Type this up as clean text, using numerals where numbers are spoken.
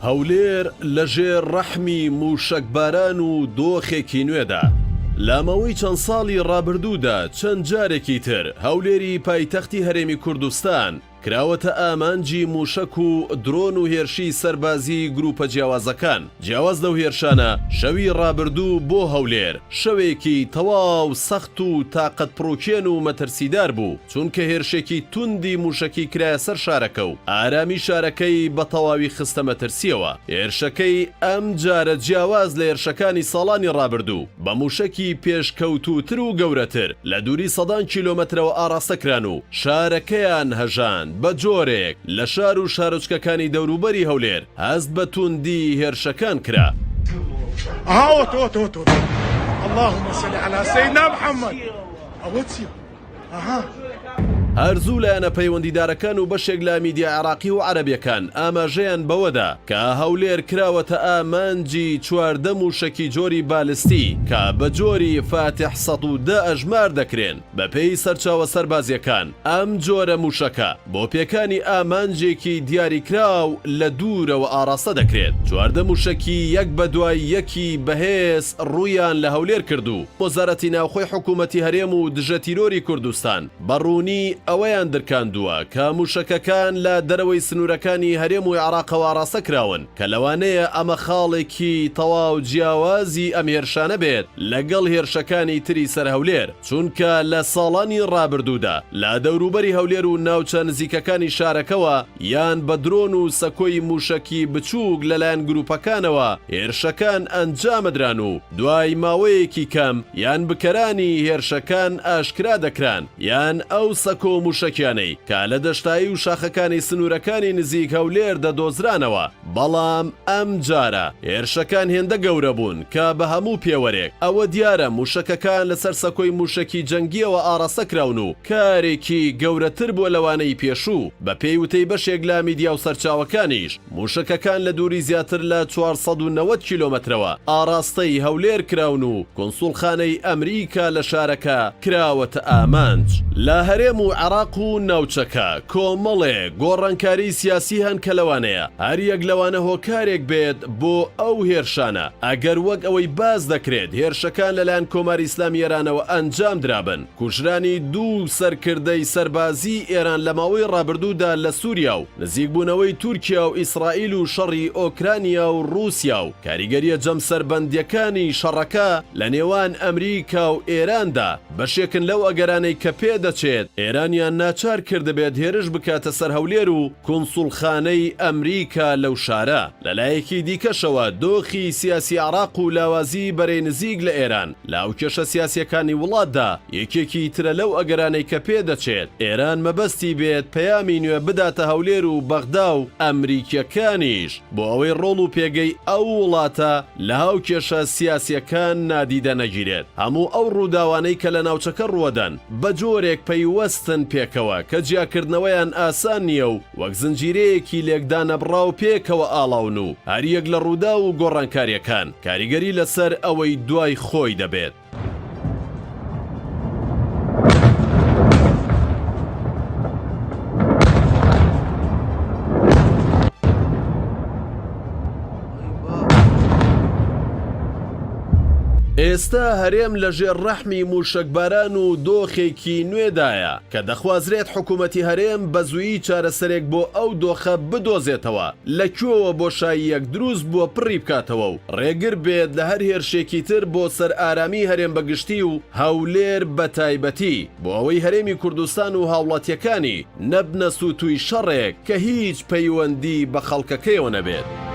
هەولێر لەژێر ڕەحمی موشەکباران و دۆخێکی نوێدا. لامەوەی چەند ساڵی ڕابردوودا چەند جارێکی تر هەولێری پایتەختی هەرێمی کوردستان کراوەتە ئامانجی موشک و درۆن و هێرشی سەربازی گروپە جیاوازەکان. جیاواز لەو هێرشانە شەوی ڕابردوو بۆ هەولێر شەوێکی تەواو سەخت و تاقەت پڕۆکێن و مەترسیدار بوو، چونکە هێرشێکی توندی موشکی کرایە سەر شارەکە و ئارامی شارەکەی بە تەواوی خستە مەترسیەوە. هێرشەکەی ئەم جارە جیاواز لە هێرشەکانی ساڵانی ڕابردوو بە موشکی پێشکەوتوتر و گەورەتر لە دووری سەدان کیلۆمەترەوە ئاراستەکران و شارەکەیان هەژان بە جۆرێک لە شار و شارۆچکەکانی دەوروبەری هەولێر هەست بە توندی هێرشەکان کرا. اللهم صل على سيدنا محمد. هەرزوو لایەنە پەیوەندیدارەکان و بەشێک لە میدیا عێراقی و عەرەبیەکان ئاماژەیان بەوەدا کە هەولێر کراوەتە ئامانجی چواردە موشکی جۆری بالستی کە بە جۆری فاتح ١١٠ ئەژمار دەکرێن. بە پێی سەرچاوە سەربازیەکان ئەم جۆرە موشەکە بۆ پێکانی ئامانجێکی دیاریکراو لە دوورەوە ئاراستە دەکرێت. چواردە موشکی یەک بە دوای یەکی بەهێز ڕوویان لە هەولێر کردو. وەزارەتی ناوخۆی حکوومەتی هەرێم و دژە تیرۆری کوردستان بەڕوونی ئەوەیان دەرکاندووە کە موشەکەکان لە دەرەوەی سنوورەکانی هەرێم و عێراقەوە ئاراستە کراون کە لەوانەیە ئەمە خاڵێکی تەواو جیاوازی ئەم هێرشانە بێت لەگەڵ هێرشەکانی تری سەر هەولێر، چونکە لە ساڵانی ڕابردوودا لە دەوروبەری هەولێر و ناوچە نزیکەکانی شارەکەەوە یان بە درۆن و سەکۆی موشکی بچووک لەلایەن گروپەکانەوە هێرشەکان ئەنجامەدران و دوای ماوەیەکی کەم یان بکەرانی هێرشەکان ئاشکرا دەکران یان ئەو سەکۆ موشکیانەی کە لە دەشتایی و شاخەکانی سنوورەکانی نزیک هەولێر دەدۆزرانەوە. بەڵام ئەم جارە هێرشەکان هێندە گەورە بوون کە بە هەموو پێوەرێک ئەوە دیارە موشکەکان لەسەر سەکۆی موشکی جەنگیەوە ئاراستە کراون و کارێکی گەورەتر بۆ لەوانەی پێشوو. بە پێی وتەی بەشێک لە میدیا و سەرچاوەکانیش موشکەکان لە دووری زیاتر لە 490 کیلۆمەترەوە ئاراستەی هەولێر کراون و کۆنسوڵخانەی ئەمریکا لە شارەکە کراوەتە ئامانج. لە هەرێم و عێراق و ناوچەکە کۆمەڵێ گۆڕانکاری سیاسی هەن کە لەوانەیە هەر یەک لەوانە هۆکارێک بێت بۆ ئەو هێرشانە ئەگەر وەک ئەوەی باز دەکرێت هێرشەکان لەلایەن کۆماری ئیسلامی ئێرانەوە ئەنجام درابن. کوژرانی دوو سەرکردەی سەربازی ئێران لە ماوەی ڕابردوودا لە سووریا و نزیکبوونەوەی تورکیا و ئیسرائیل و شەڕی ئۆکرانیا و رووسیا و کاریگەریە جەمسەربەندیەکانی شەڕەکە لە نێوان ئەمریکا و ئێراندا بەشێکن لەو ئەگەرانەی کە پێدەچێت ئێرانیان ناچار کردبێت هێرش بکاتە سەر هەولێر و کۆنسوڵخانەی ئەمریکا لەو شارە. لەلایەکی دیکەشەوە دۆخی سیاسی عێراق و لاوازی بەرەی نزیک لە ئێران لە ئەو کێشە سیاسیەکانی وڵاتدا یەکێکی ترە لەو ئەگەرانەی کە پێدەچێت ئێران مەبەستی بێت پەیامی نوێ بداتە هەولێر و بەغدا و ئەمریکیەکانیش بۆ ئەوەی ڕۆڵ و پێگەی ئەو وڵاتە لە هاو کێشە سیاسیەکان نادیدە نەگیرێت. هەموو ئەو ڕووداوانەی کە لە ناوچەکە ڕوەدەن بە جۆرێک پەیوەستن پێکەوە کە جیاکردنەوەیان ئاسان نییە و وەک زنجیرەیەکی لێکدانەبڕاو پێکەوە ئاڵاون و هەریەک لە ڕوودا و گۆڕانکاریەکان کاریگەری لەسەر ئەوەی دوای خۆی دەبێت. ئێستا هەرێم لەژێر ڕەحمی موشکباران و دۆخێکی نوێدایە کە دەخوازرێت حکوومەتی هەرێم بە زوویی چارەسەرێک بۆ ئەو دۆخە بدۆزێتەوە لەکوێوە بۆشاییەک دروست بووە پڕی بکاتەوە و ڕێگر بێت لە هەر هێرشێکی تر بۆ سەر ئارامی هەرێم بەگشتی و هەولێر بە تایبەتی بۆ ئەوەی هەرێمی کوردستان و هاوڵاتیەکانی نەبنە سووتوی شەڕێک کە هیچ پەیوەندی بە خەڵکەکەیەوە نەبێت.